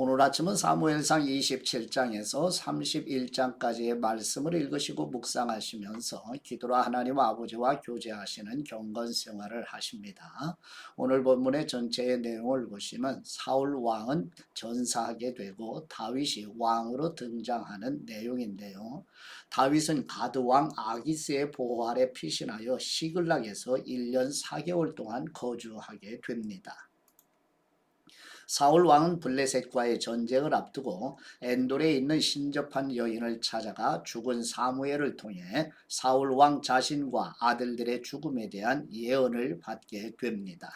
오늘 아침은 사무엘상 27장에서 31장까지의 말씀을 읽으시고 묵상하시면서 기도로 하나님 아버지와 교제하시는 경건 생활을 하십니다. 오늘 본문의 전체의 내용을 보시면 사울 왕은 전사하게 되고 다윗이 왕으로 등장하는 내용인데요. 다윗은 가드 왕 아기스의 보호 아래 피신하여 시글락에서 1년 4개월 동안 거주하게 됩니다. 사울 왕은 블레셋과의 전쟁을 앞두고 엔돌에 있는 신접한 여인을 찾아가 죽은 사무엘을 통해 사울 왕 자신과 아들들의 죽음에 대한 예언을 받게 됩니다.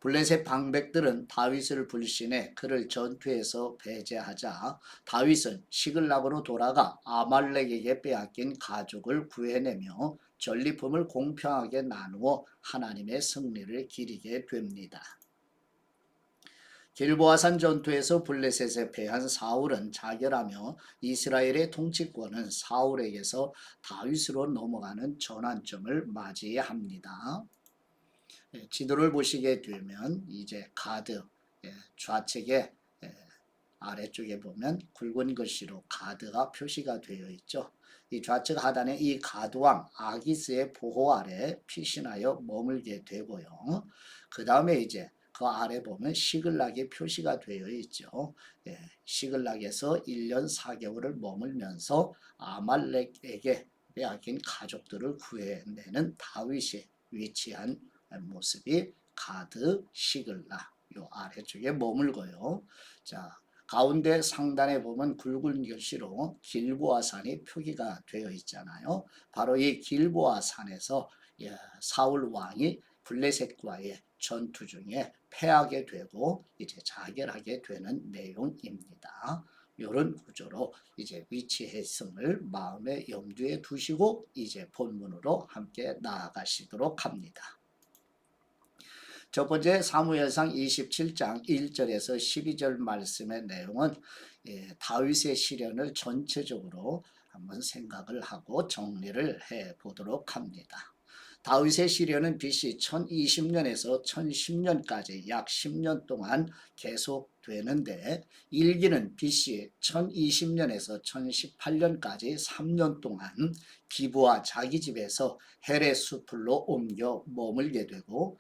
블레셋 방백들은 다윗을 불신해 그를 전투에서 배제하자 다윗은 시글락으로 돌아가 아말렉에게 빼앗긴 가족을 구해내며 전리품을 공평하게 나누어 하나님의 승리를 기리게 됩니다. 길보아산 전투에서 블레셋에 패한 사울은 자결하며 이스라엘의 통치권은 사울에게서 다윗으로 넘어가는 전환점을 맞이합니다. 지도를 보시게 되면 이제 가드 좌측에 아래쪽에 보면 굵은 글씨로 가드가 표시가 되어 있죠. 이 좌측 하단에 이 가드왕 아기스의 보호 아래 피신하여 머물게 되고요. 그 다음에 이제 그 아래 보면 시글락이 표시가 되어 있죠. 시글락에서 1년 4개월을 머물면서 아말렉에게 빼앗긴 가족들을 구해내는 다윗이 위치한 모습이 가드 시글락 요 아래쪽에 머물고요. 자, 가운데 상단에 보면 굵은 글씨로 길보아 산이 표기가 되어 있잖아요. 바로 이 길보아 산에서 사울 왕이 블레셋과의 전투 중에 패하게 되고 이제 자결하게 되는 내용입니다. 이런 구조로 이제 위치했음을 마음의 염두에 두시고 이제 본문으로 함께 나아가시도록 합니다. 첫 번째 사무엘상 27장 1절에서 12절 말씀의 내용은 다윗의 시련을 전체적으로 한번 생각을 하고 정리를 해 보도록 합니다. 다윗의 시련은 BC 1020년에서 1010년까지 약 10년 동안 계속되는데 일기는 BC 1020년에서 1018년까지 3년 동안 기브와 자기 집에서 헬의 수풀로 옮겨 머물게 되고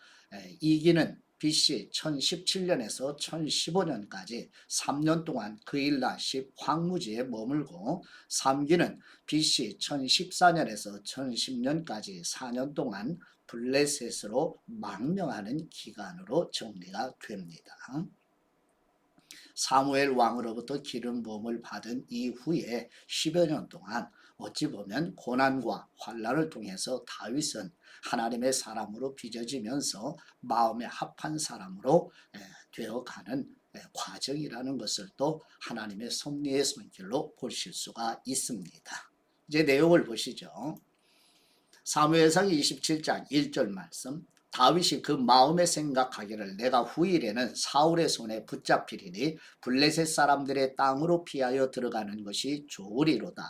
이기는 BC 1017년에서 1015년까지 3년 동안 그일라십 황무지에 머물고 3기는 BC 1014년에서 1010년까지 4년 동안 블레셋으로 망명하는 기간으로 정리가 됩니다. 사무엘 왕으로부터 기름 부음을 받은 이후에 10여 년 동안 어찌 보면 고난과 환난을 통해서 다윗은 하나님의 사람으로 빚어지면서 마음에 합한 사람으로 되어가는 과정이라는 것을 또 하나님의 섭리의 손길로 보실 수가 있습니다. 이제 내용을 보시죠. 사무엘상 27장 1절 말씀. 다윗이 그 마음에 생각하기를 내가 후일에는 사울의 손에 붙잡히리니 블레셋 사람들의 땅으로 피하여 들어가는 것이 좋으리로다.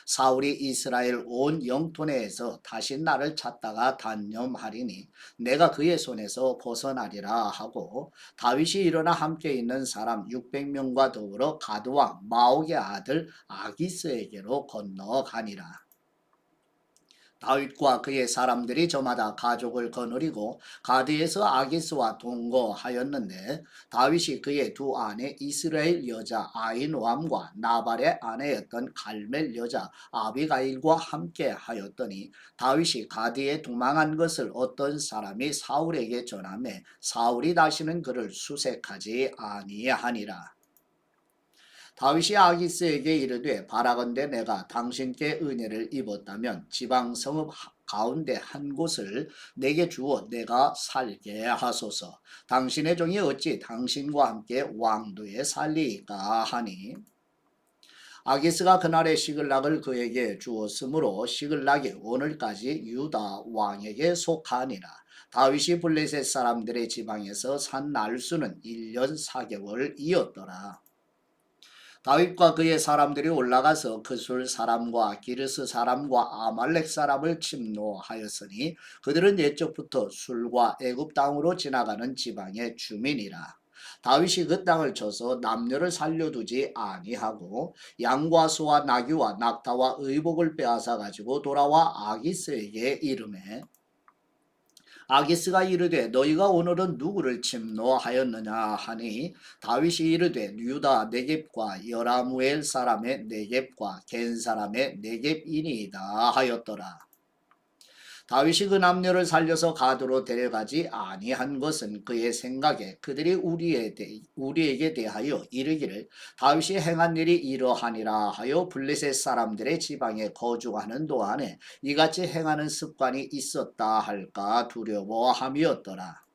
사울이 이스라엘 온 영토 내에서 다시 나를 찾다가 단념하리니 내가 그의 손에서 벗어나리라 하고 다윗이 일어나 함께 있는 사람 600명과 더불어 가드왕 마옥의 아들 아기스에게로 건너가니라. 다윗과 그의 사람들이 저마다 가족을 거느리고 가드에서 아기스와 동거하였는데 다윗이 그의 두 아내 이스라엘 여자 아히노암과 나발의 아내였던 갈멜 여자 아비가일과 함께 하였더니 다윗이 가드에 도망한 것을 어떤 사람이 사울에게 전하매 사울이 다시는 그를 수색하지 아니하니라. 다윗이 아기스에게 이르되 바라건대 내가 당신께 은혜를 입었다면 지방 성읍 가운데 한 곳을 내게 주어 내가 살게 하소서. 당신의 종이 어찌 당신과 함께 왕도에 살리이까 하니 아기스가 그날의 시글락을 그에게 주었으므로 시글락이 오늘까지 유다 왕에게 속하니라. 다윗이 블레셋 사람들의 지방에서 산 날수는 1년 4개월이었더라. 다윗과 그의 사람들이 올라가서 그술 사람과 기르스 사람과 아말렉 사람을 침노하였으니 그들은 옛적부터 술과 애굽 땅으로 지나가는 지방의 주민이라. 다윗이 그 땅을 쳐서 남녀를 살려두지 아니하고 양과 소와 나귀와 낙타와 의복을 빼앗아 가지고 돌아와 아기스에게 이르매 아기스가 이르되 너희가 오늘은 누구를 침노하였느냐 하니 다윗이 이르되 유다 네겝과 여라무엘 사람의 네겝과 겐 사람의 네겝이니이다 하였더라. 다윗이 그 남녀를 살려서 가드로 데려가지 아니한 것은 그의 생각에 그들이 우리에게 대하여 이르기를 다윗이 행한 일이 이러하니라 하여 블레셋 사람들의 지방에 거주하는 동안에 이같이 행하는 습관이 있었다 할까 두려워함이었더라.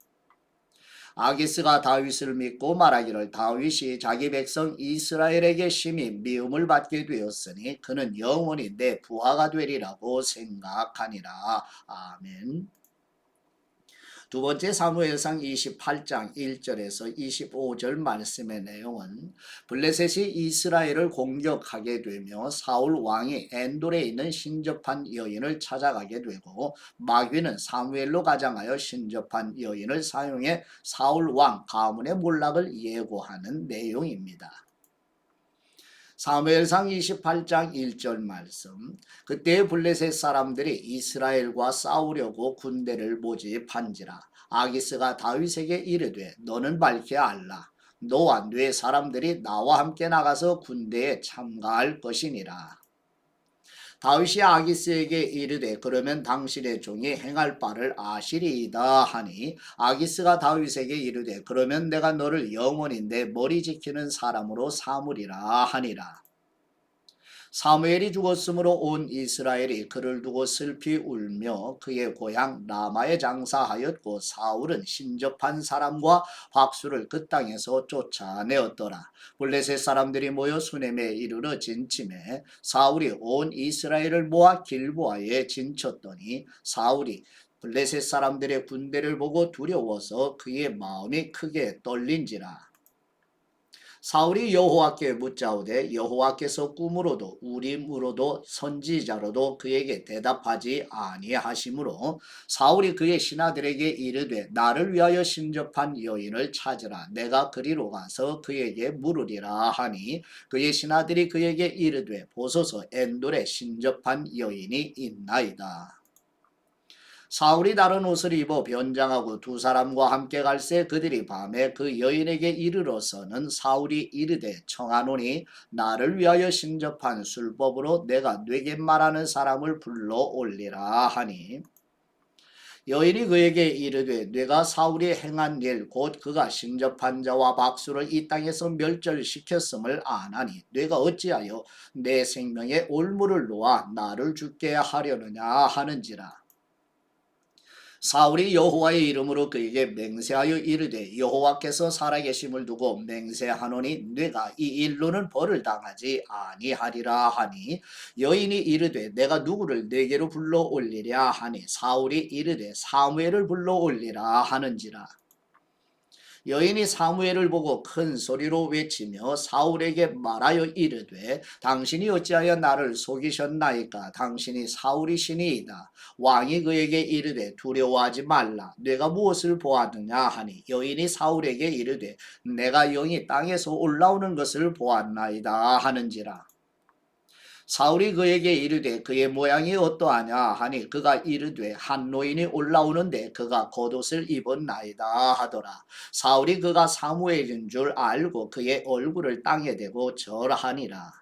아기스가 다윗을 믿고 말하기를 다윗이 자기 백성 이스라엘에게 심히 미움을 받게 되었으니 그는 영원히 내 부하가 되리라고 생각하니라. 아멘. 두 번째 사무엘상 28장 1절에서 25절 말씀의 내용은 블레셋이 이스라엘을 공격하게 되며 사울 왕이 엔돌에 있는 신접한 여인을 찾아가게 되고 마귀는 사무엘로 가장하여 신접한 여인을 사용해 사울 왕 가문의 몰락을 예고하는 내용입니다. 사무엘상 28장 1절 말씀 그때 블레셋 사람들이 이스라엘과 싸우려고 군대를 모집한지라 아기스가 다윗에게 이르되 너는 밝히 알라 너와 네 사람들이 나와 함께 나가서 군대에 참가할 것이니라. 다윗이 아기스에게 이르되 그러면 당신의 종이 행할 바를 아시리이다 하니 아기스가 다윗에게 이르되 그러면 내가 너를 영원히 내 머리 지키는 사람으로 삼으리라 하니라. 사무엘이 죽었으므로 온 이스라엘이 그를 두고 슬피 울며 그의 고향 라마에 장사하였고 사울은 신접한 사람과 박수를 그 땅에서 쫓아내었더라. 블레셋 사람들이 모여 수넴에 이르러 진침해 사울이 온 이스라엘을 모아 길보아에 진쳤더니 사울이 블레셋 사람들의 군대를 보고 두려워서 그의 마음이 크게 떨린지라. 사울이 여호와께 묻자오되 여호와께서 꿈으로도 우림으로도 선지자로도 그에게 대답하지 아니하시므로 사울이 그의 신하들에게 이르되 나를 위하여 신접한 여인을 찾으라 내가 그리로 가서 그에게 물으리라 하니 그의 신하들이 그에게 이르되 보소서 엔돌에 신접한 여인이 있나이다. 사울이 다른 옷을 입어 변장하고 두 사람과 함께 갈새 그들이 밤에 그 여인에게 이르러서는 사울이 이르되 청하노니 나를 위하여 신접한 술법으로 내가 네게 말하는 사람을 불러 올리라 하니 여인이 그에게 이르되 네가 사울이 행한 일 곧 그가 신접한 자와 박수를 이 땅에서 멸절시켰음을 아나니 네가 어찌하여 내 생명에 올무를 놓아 나를 죽게 하려느냐 하는지라. 사울이 여호와의 이름으로 그에게 맹세하여 이르되 여호와께서 살아계심을 두고 맹세하노니 네가 이 일로는 벌을 당하지 아니하리라 하니 여인이 이르되 내가 누구를 내게로 불러 올리랴 하니 사울이 이르되 사무엘을 불러 올리라 하는지라. 여인이 사무엘을 보고 큰 소리로 외치며 사울에게 말하여 이르되 당신이 어찌하여 나를 속이셨나이까 당신이 사울이시니이다. 왕이 그에게 이르되 두려워하지 말라 내가 무엇을 보았느냐 하니 여인이 사울에게 이르되 내가 영이 땅에서 올라오는 것을 보았나이다 하는지라. 사울이 그에게 이르되 그의 모양이 어떠하냐 하니 그가 이르되 한 노인이 올라오는데 그가 겉옷을 입었나이다 하더라. 사울이 그가 사무엘인 줄 알고 그의 얼굴을 땅에 대고 절하니라.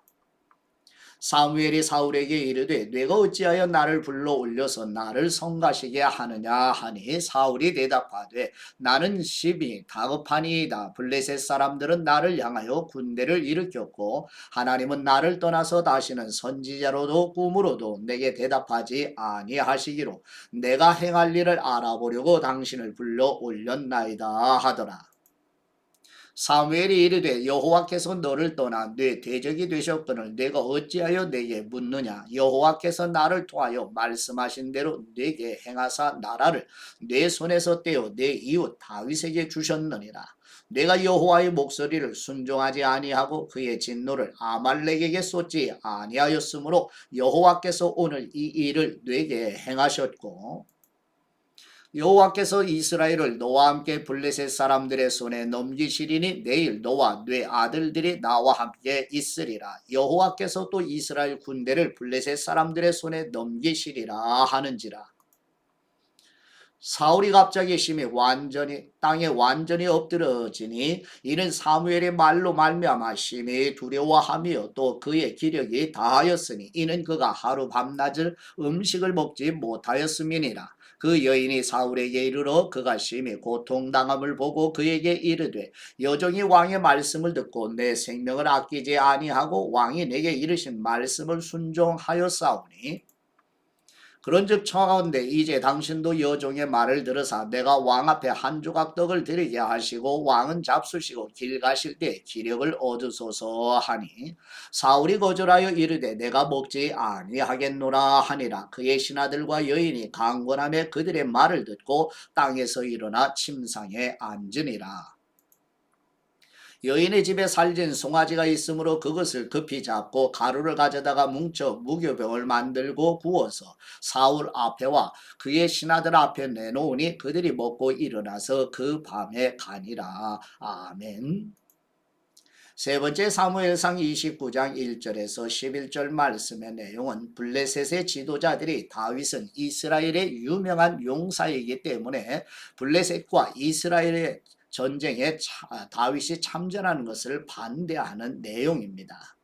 사무엘이 사울에게 이르되 네가 어찌하여 나를 불러 올려서 나를 성가시게 하느냐 하니 사울이 대답하되 나는 심히 다급하니이다. 블레셋 사람들은 나를 향하여 군대를 일으켰고 하나님은 나를 떠나서 다시는 선지자로도 꿈으로도 내게 대답하지 아니하시기로 내가 행할 일을 알아보려고 당신을 불러 올렸나이다 하더라. 사무엘이 이르되 여호와께서 너를 떠나 네 대적이 되셨거늘 내가 어찌하여 내게 묻느냐 여호와께서 나를 통하여 말씀하신 대로 내게 행하사 나라를 내 손에서 떼어 내 이웃 다윗에게 주셨느니라. 내가 여호와의 목소리를 순종하지 아니하고 그의 진노를 아말렉에게 쏟지 아니하였으므로 여호와께서 오늘 이 일을 내게 행하셨고 여호와께서 이스라엘을 너와 함께 블레셋 사람들의 손에 넘기시리니 내일 너와 네 아들들이 나와 함께 있으리라. 여호와께서 또 이스라엘 군대를 블레셋 사람들의 손에 넘기시리라 하는지라. 사울이 갑자기 심히 땅에 완전히 엎드러지니 이는 사무엘의 말로 말미암아 심히 두려워하며 또 그의 기력이 다하였으니 이는 그가 하루 밤낮을 음식을 먹지 못하였음이니라. 그 여인이 사울에게 이르러 그가 심히 고통당함을 보고 그에게 이르되 여종이 왕의 말씀을 듣고 내 생명을 아끼지 아니하고 왕이 내게 이르신 말씀을 순종하였사오니 그런즉 청하건대 이제 당신도 여종의 말을 들으사 내가 왕 앞에 한 조각 떡을 드리게 하시고 왕은 잡수시고 길 가실 때 기력을 얻으소서 하니 사울이 거절하여 이르되 내가 먹지 아니하겠노라 하니라. 그의 신하들과 여인이 강권하며 그들의 말을 듣고 땅에서 일어나 침상에 앉으니라. 여인의 집에 살진 송아지가 있으므로 그것을 급히 잡고 가루를 가져다가 뭉쳐 무교병을 만들고 구워서 사울 앞에와 그의 신하들 앞에 내놓으니 그들이 먹고 일어나서 그 밤에 가니라. 아멘. 세 번째 사무엘상 29장 1절에서 11절 말씀의 내용은 블레셋의 지도자들이 다윗은 이스라엘의 유명한 용사이기 때문에 블레셋과 이스라엘의 전쟁에 다윗이 참전하는 것을 반대하는 내용입니다.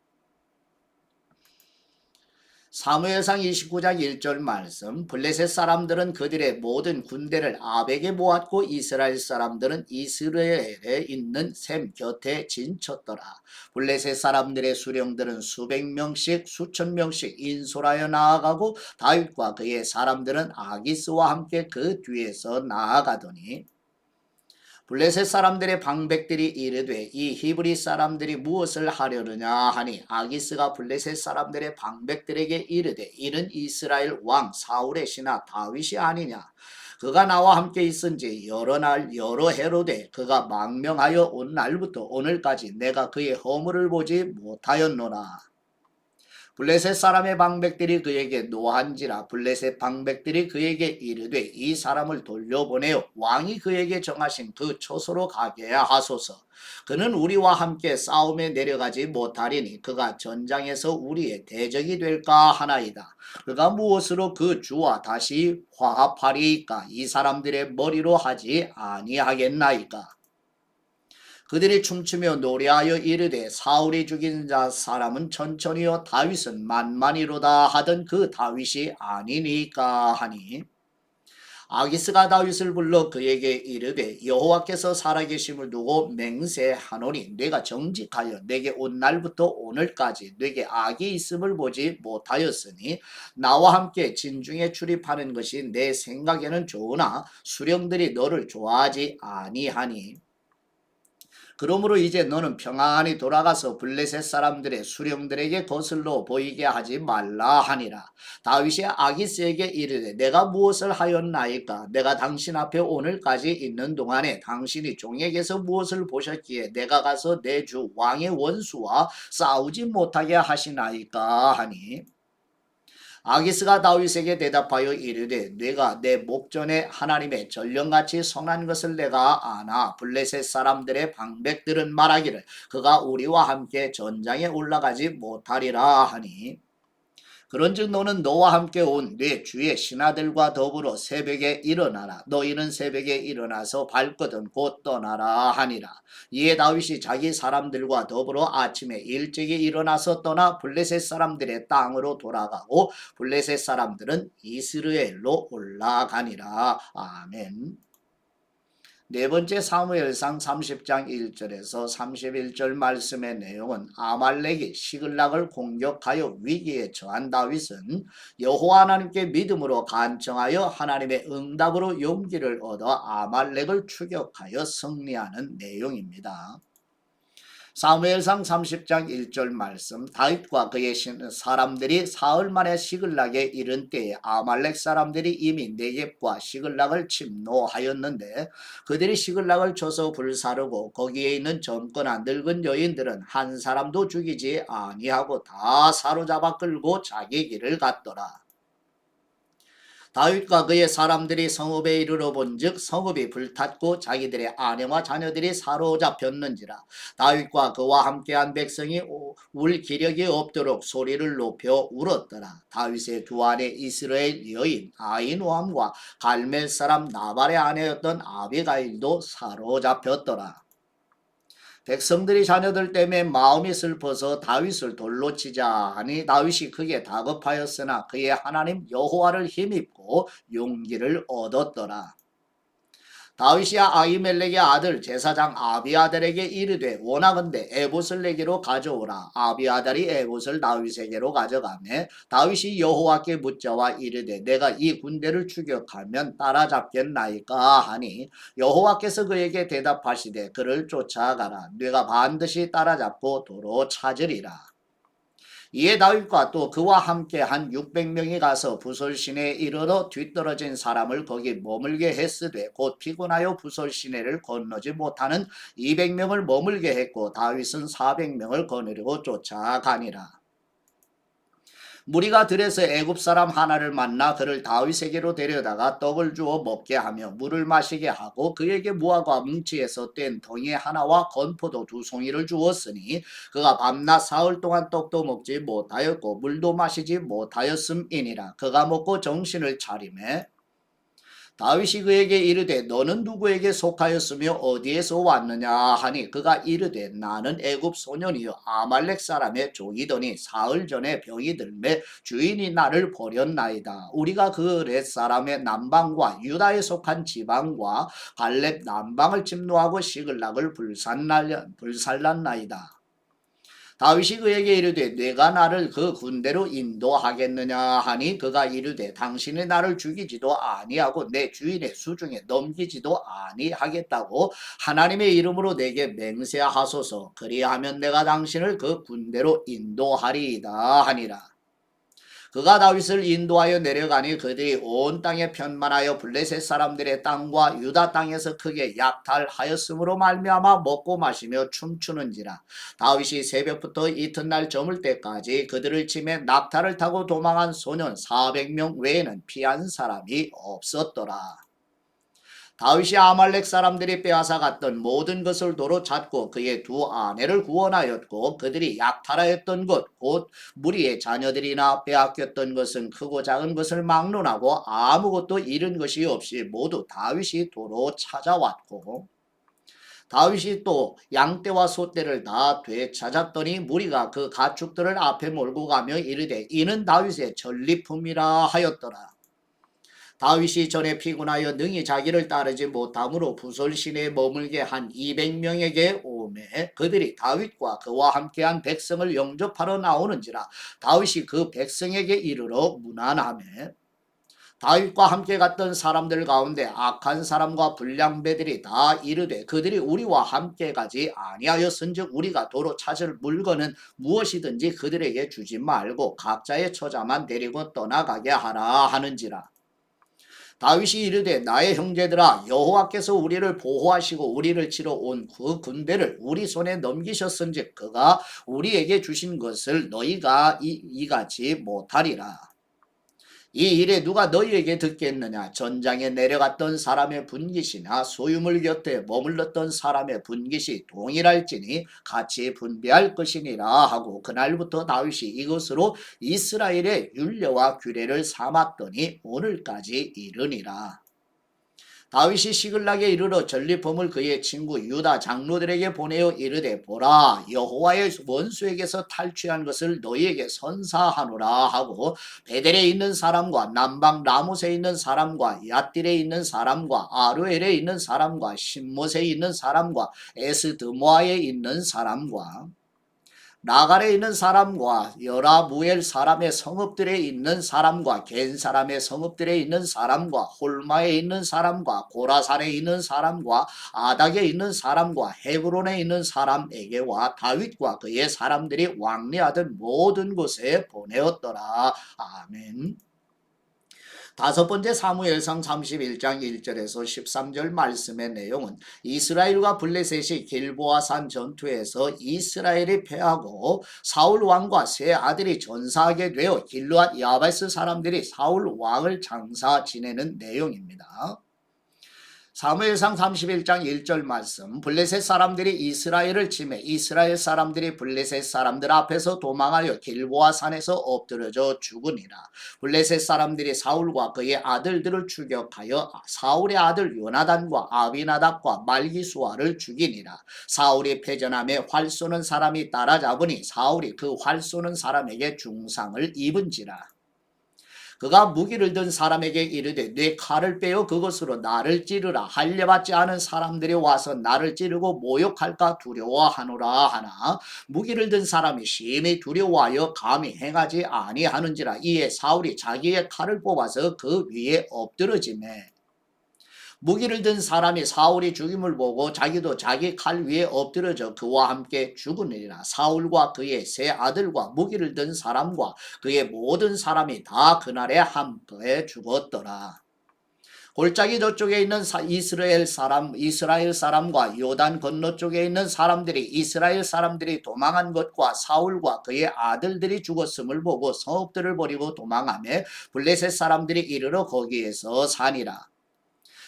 사무엘상 29장 1절 말씀 블레셋 사람들은 그들의 모든 군대를 아벡에 모았고 이스라엘 사람들은 이스라엘에 있는 셈 곁에 진쳤더라. 블레셋 사람들의 수령들은 수백 명씩 수천 명씩 인솔하여 나아가고 다윗과 그의 사람들은 아기스와 함께 그 뒤에서 나아가더니 블레셋 사람들의 방백들이 이르되 이 히브리 사람들이 무엇을 하려느냐 하니 아기스가 블레셋 사람들의 방백들에게 이르되 이는 이스라엘 왕 사울의 신하 다윗이 아니냐. 그가 나와 함께 있은지 여러 날 여러 해로되 그가 망명하여 온 날부터 오늘까지 내가 그의 허물을 보지 못하였노라. 블레셋 사람의 방백들이 그에게 노한지라. 블레셋 방백들이 그에게 이르되 이 사람을 돌려보내어 왕이 그에게 정하신 그 초소로 가게 하소서. 그는 우리와 함께 싸움에 내려가지 못하리니 그가 전장에서 우리의 대적이 될까 하나이다. 그가 무엇으로 그 주와 다시 화합하리이까? 이 사람들의 머리로 하지 아니하겠나이까? 그들이 춤추며 노래하여 이르되 사울이 죽인 자 사람은 천천히요 다윗은 만만히로다 하던 그 다윗이 아니니까 하니 아기스가 다윗을 불러 그에게 이르되 여호와께서 살아계심을 두고 맹세하노니 내가 정직하여 내게 온 날부터 오늘까지 내게 악이 있음을 보지 못하였으니 나와 함께 진중에 출입하는 것이 내 생각에는 좋으나 수령들이 너를 좋아하지 아니하니 그러므로 이제 너는 평안히 돌아가서 블레셋 사람들의 수령들에게 거슬러 보이게 하지 말라 하니라. 다윗이 아기스에게 이르되 내가 무엇을 하였나이까? 내가 당신 앞에 오늘까지 있는 동안에 당신이 종에게서 무엇을 보셨기에 내가 가서 내 주 왕의 원수와 싸우지 못하게 하시나이까 하니 아기스가 다윗에게 대답하여 이르되 내가 내 목전에 하나님의 전령같이 선한 것을 내가 아나. 블레셋 사람들의 방백들은 말하기를 그가 우리와 함께 전장에 올라가지 못하리라 하니 그런즉 너는 너와 함께 온 네 주의 신하들과 더불어 새벽에 일어나라. 너희는 새벽에 일어나서 발거든 곧 떠나라 하니라. 이에 다윗이 자기 사람들과 더불어 아침에 일찍이 일어나서 떠나 블레셋 사람들의 땅으로 돌아가고 블레셋 사람들은 이스라엘로 올라가니라. 아멘. 네 번째 사무엘상 30장 1절에서 31절 말씀의 내용은 아말렉이 시글락을 공격하여 위기에 처한 다윗은 여호와 하나님께 믿음으로 간청하여 하나님의 응답으로 용기를 얻어 아말렉을 추격하여 승리하는 내용입니다. 사무엘상 30장 1절 말씀 다윗과 그의 사람들이 사흘 만에 시글락에 이른 때에 아말렉 사람들이 이미 네겝과 시글락을 침노하였는데 그들이 시글락을 쳐서 불사르고 거기에 있는 젊거나 늙은 여인들은 한 사람도 죽이지 아니하고 다 사로잡아 끌고 자기 길을 갔더라. 다윗과 그의 사람들이 성읍에 이르러 본즉 성읍이 불탔고 자기들의 아내와 자녀들이 사로잡혔는지라. 다윗과 그와 함께한 백성이 울 기력이 없도록 소리를 높여 울었더라. 다윗의 두 아내 이스라엘 여인 아히노함과 갈멜 사람 나발의 아내였던 아비가일도 사로잡혔더라. 백성들이 자녀들 때문에 마음이 슬퍼서 다윗을 돌로 치자 하니 다윗이 크게 다급하였으나 그의 하나님 여호와를 힘입고 용기를 얻었더라. 다윗이 아히멜렉의 아들 제사장 아비아달에게 이르되 원하건대 에봇을 내게로 가져오라. 아비아달이 에봇을 다윗에게로 가져가매 다윗이 여호와께 묻자와 이르되 내가 이 군대를 추격하면 따라잡겠나이까 하니 여호와께서 그에게 대답하시되 그를 쫓아가라. 네가 반드시 따라잡고 도로 찾으리라. 이에 다윗과 또 그와 함께 한 600명이 가서 부솔 시내에 이르러 뒤떨어진 사람을 거기 머물게 했으되 곧 피곤하여 부솔 시내를 건너지 못하는 200명을 머물게 했고 다윗은 400명을 거느리고 쫓아가니라. 무리가 들에서 애굽 사람 하나를 만나 그를 다윗에게로 데려다가 떡을 주어 먹게 하며 물을 마시게 하고 그에게 무화과 뭉치에서 뗀 덩이 하나와 건포도 2송이를 주었으니 그가 밤낮 사흘 동안 떡도 먹지 못하였고 물도 마시지 못하였음이니라. 그가 먹고 정신을 차리매 다윗이 그에게 이르되 너는 누구에게 속하였으며 어디에서 왔느냐 하니 그가 이르되 나는 애굽 소년이요 아말렉 사람의 종이더니 사흘 전에 병이 들매 주인이 나를 버렸나이다. 우리가 그 렛 사람의 남방과 유다에 속한 지방과 갈렙 남방을 침노하고 시글락을 불살랐나이다. 다윗이 그에게 이르되 내가 나를 그 군대로 인도하겠느냐 하니 그가 이르되 당신이 나를 죽이지도 아니하고 내 주인의 수중에 넘기지도 아니하겠다고 하나님의 이름으로 내게 맹세하소서. 그리하면 내가 당신을 그 군대로 인도하리이다 하니라. 그가 다윗을 인도하여 내려가니 그들이 온 땅에 편만하여 블레셋 사람들의 땅과 유다 땅에서 크게 약탈하였으므로 말미암아 먹고 마시며 춤추는지라. 다윗이 새벽부터 이튿날 저물 때까지 그들을 치매 낙타를 타고 도망한 소년 400명 외에는 피한 사람이 없었더라. 다윗이 아말렉 사람들이 빼앗아 갔던 모든 것을 도로 찾고 그의 두 아내를 구원하였고 그들이 약탈하였던 것 곧 무리의 자녀들이나 빼앗겼던 것은 크고 작은 것을 막론하고 아무것도 잃은 것이 없이 모두 다윗이 도로 찾아왔고 다윗이 또 양떼와 소떼를 다 되찾았더니 무리가 그 가축들을 앞에 몰고 가며 이르되 이는 다윗의 전리품이라 하였더라. 다윗이 전에 피곤하여 능히 자기를 따르지 못함으로 부솔 시내에 머물게 한 200명에게 오매 그들이 다윗과 그와 함께한 백성을 영접하러 나오는지라. 다윗이 그 백성에게 이르러 문안하매 다윗과 함께 갔던 사람들 가운데 악한 사람과 불량배들이 다 이르되 그들이 우리와 함께 가지 아니하였은즉 우리가 도로 찾을 물건은 무엇이든지 그들에게 주지 말고 각자의 처자만 데리고 떠나가게 하라 하는지라. 다윗이 이르되 나의 형제들아 여호와께서 우리를 보호하시고 우리를 치러 온 그 군대를 우리 손에 넘기셨은즉 그가 우리에게 주신 것을 너희가 이같이 못하리라. 이 일에 누가 너희에게 듣겠느냐. 전장에 내려갔던 사람의 분깃이나 소유물 곁에 머물렀던 사람의 분깃이 동일할지니 같이 분배할 것이니라 하고 그날부터 다윗이 이것으로 이스라엘의 율례와 규례를 삼았더니 오늘까지 이르니라. 다윗이 시글락에 이르러 전리품을 그의 친구 유다 장로들에게 보내어 이르되 보라 여호와의 원수에게서 탈취한 것을 너희에게 선사하노라 하고 베델에 있는 사람과 남방 라못에 있는 사람과 얏딜에 있는 사람과 아루엘에 있는 사람과 신못에 있는 사람과 에스드모아에 있는 사람과 나갈에 있는 사람과 여라무엘 사람의 성읍들에 있는 사람과 겐 사람의 성읍들에 있는 사람과 홀마에 있는 사람과 고라산에 있는 사람과 아닥에 있는 사람과 헤브론에 있는 사람에게와 다윗과 그의 사람들이 왕래하던 모든 곳에 보내었더라. 아멘. 다섯 번째 사무엘상 31장 1절에서 13절 말씀의 내용은 이스라엘과 블레셋이 길보아 산 전투에서 이스라엘이 패하고 사울 왕과 세 아들이 전사하게 되어 길르앗 야베스 사람들이 사울 왕을 장사 지내는 내용입니다. 사무엘상 31장 1절 말씀 블레셋 사람들이 이스라엘을 치매 이스라엘 사람들이 블레셋 사람들 앞에서 도망하여 길보아 산에서 엎드려져 죽으니라. 블레셋 사람들이 사울과 그의 아들들을 추격하여 사울의 아들 요나단과 아비나답과 말기수아를 죽이니라. 사울이 패전함에 활 쏘는 사람이 따라잡으니 사울이 그 활 쏘는 사람에게 중상을 입은지라. 그가 무기를 든 사람에게 이르되 내 칼을 빼어 그것으로 나를 찌르라. 할례받지 않은 사람들이 와서 나를 찌르고 모욕할까 두려워하노라 하나 무기를 든 사람이 심히 두려워하여 감히 행하지 아니하는지라. 이에 사울이 자기의 칼을 뽑아서 그 위에 엎드러지매 무기를 든 사람이 사울이 죽임을 보고 자기도 자기 칼 위에 엎드려져 그와 함께 죽으니라. 사울과 그의 세 아들과 무기를 든 사람과 그의 모든 사람이 다 그날에 함께 죽었더라. 골짜기 저쪽에 있는 이스라엘 사람과 요단 건너쪽에 있는 사람들이 이스라엘 사람들이 도망한 것과 사울과 그의 아들들이 죽었음을 보고 성읍들을 버리고 도망하며 블레셋 사람들이 이르러 거기에서 사니라.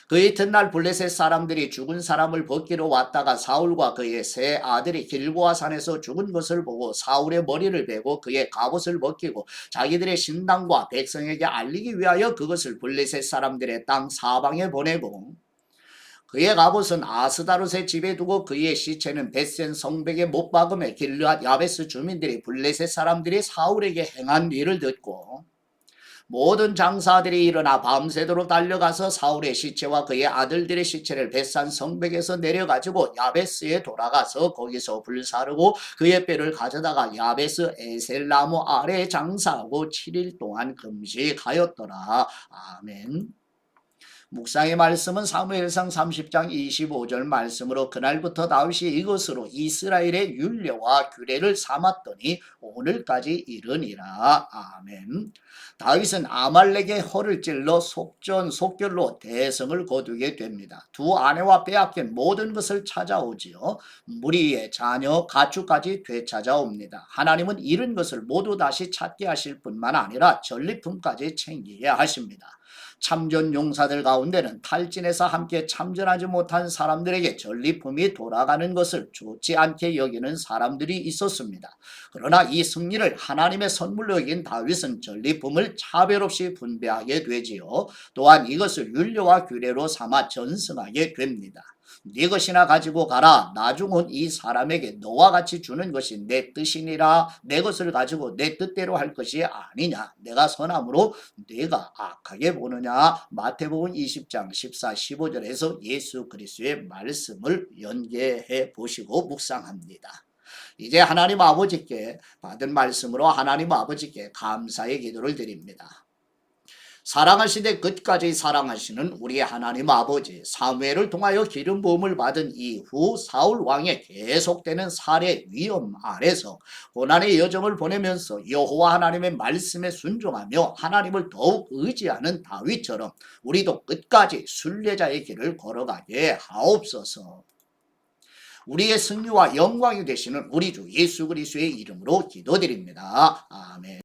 그 이튿날 블레셋 사람들이 죽은 사람을 벗기러 왔다가 사울과 그의 세 아들이 길보아 산에서 죽은 것을 보고 사울의 머리를 베고 그의 갑옷을 벗기고 자기들의 신당과 백성에게 알리기 위하여 그것을 블레셋 사람들의 땅 사방에 보내고 그의 갑옷은 아스다롯의 집에 두고 그의 시체는 벳센 성벽에 못 박음에 길르앗 야베스 주민들이 블레셋 사람들이 사울에게 행한 일을 듣고 모든 장사들이 일어나 밤새도록 달려가서 사울의 시체와 그의 아들들의 시체를 벳산 성벽에서 내려가지고 야베스에 돌아가서 거기서 불사르고 그의 뼈를 가져다가 야베스 에셀나무 아래에 장사하고 7일 동안 금식하였더라. 아멘. 묵상의 말씀은 사무엘상 30장 25절 말씀으로 그날부터 다윗이 이것으로 이스라엘의 율례와 규례를 삼았더니 오늘까지 이르니라. 아멘. 다윗은 아말렉의 허를 찔러 속결로 대성을 거두게 됩니다. 두 아내와 빼앗긴 모든 것을 찾아오지요. 무리의 자녀, 가축까지 되찾아옵니다. 하나님은 잃은 것을 모두 다시 찾게 하실 뿐만 아니라 전리품까지 챙기게 하십니다. 참전 용사들 가운데는 탈진에서 함께 참전하지 못한 사람들에게 전리품이 돌아가는 것을 좋지 않게 여기는 사람들이 있었습니다. 그러나 이 승리를 하나님의 선물로 여긴 다윗은 전리품을 차별 없이 분배하게 되지요. 또한 이것을 율례와 규례로 삼아 전승하게 됩니다. 네 것이나 가지고 가라. 나중은 이 사람에게 너와 같이 주는 것이 내 뜻이니라. 내 것을 가지고 내 뜻대로 할 것이 아니냐. 내가 선함으로 네가 악하게 보느냐. 마태복음 20장 14, 15절에서 예수 그리스도의 말씀을 연계해 보시고 묵상합니다. 이제 하나님 아버지께 받은 말씀으로 하나님 아버지께 감사의 기도를 드립니다. 사랑하시되 끝까지 사랑하시는 우리 하나님 아버지, 사무엘을 통하여 기름 부음을 받은 이후 사울 왕의 계속되는 살해 위험 아래서 고난의 여정을 보내면서 여호와 하나님의 말씀에 순종하며 하나님을 더욱 의지하는 다윗처럼 우리도 끝까지 순례자의 길을 걸어가게 하옵소서. 우리의 승리와 영광이 되시는 우리 주 예수 그리스도의 이름으로 기도드립니다. 아멘.